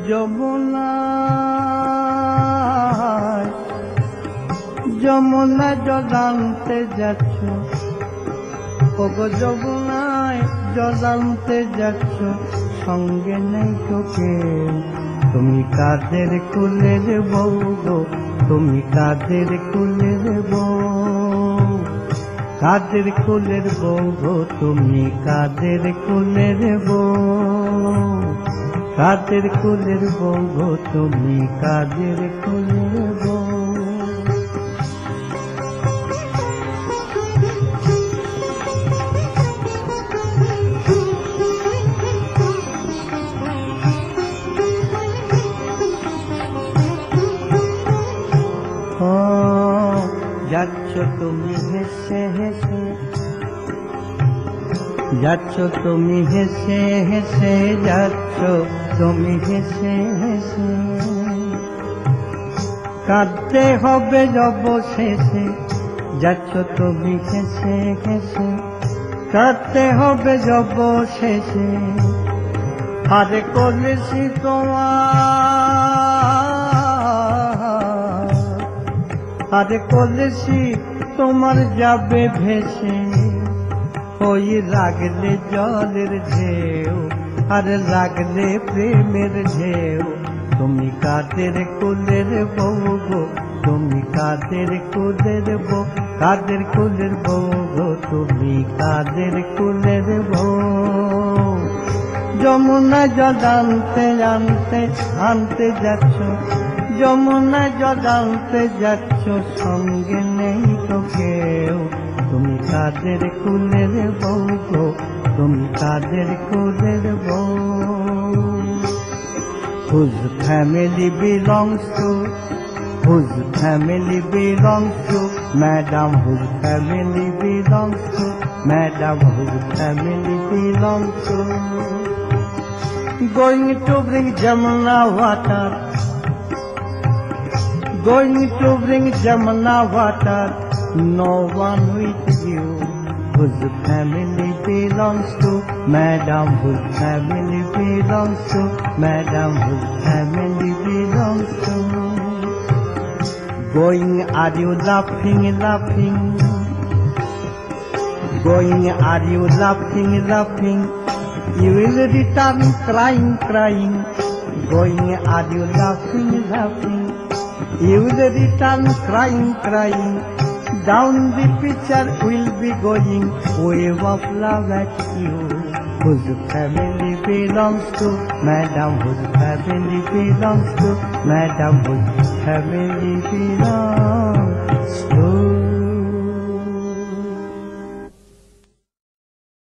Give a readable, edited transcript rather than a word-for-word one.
যমুনায় যমুনা জল আনতে যাচ্ছ, ওগো যমুনায় জল আনতে যাচ্ছ, সঙ্গে নেই তোকে। তুমি কাদের কুলের বউ গো, তুমি কাদের কুলের বউ, কাদের কুলের বউ গো, তুমি কাদের কুলের বউ, কাদের কুলের বউ গো, তুমি কাদের কুলের বউ। যাচ্ছ তুমি হেসে হেসে, যাচ্ছ তুমি হেসে হেসে, যাচ্ছ তুমি হেসে হেসে, কাঁদতে হবে অবশেষে। যাচ্ছ তুমি হেসে হেসে, কাঁদতে হবে অবশেষে। আরে কলেছি তোমার, আরে কলেছি তোমার যাবে ভেসে, ওই লাগলে জলের ঢেউ, আর লাগলে প্রেমের ঢেউ। তুমি কাদের কুলের বউ গো, তুমি কাদের কুলের বউ, কাদের কুলের বউ গো, তুমি কাদের কুলের বউ। যমুনা জল আনতে আনতে আনতে যাচ্ছ, যমুনা জল আনতে যাচ্ছ, সঙ্গে নেই তো কেউ। তুমি কাদের কুলের বউ গো, তুমি কাদের কুলের বউ। Whose family belongs to, whose family belongs to, madam, whose family belongs to, madam, whose family belongs to. Going to bring Jamuna water, going to bring Jamuna water, no one with you. Whose family belongs to, madam, whose family belongs to, madam, whose family belongs to. Going, are you laughing, laughing? Going, are you laughing, laughing? You will return crying, crying. Going, are you laughing, laughing? You will return crying, crying. Down the pitcher will be going, wave of love at you. Whose family belongs to, madam, whose family belongs to, madam, whose family belongs to.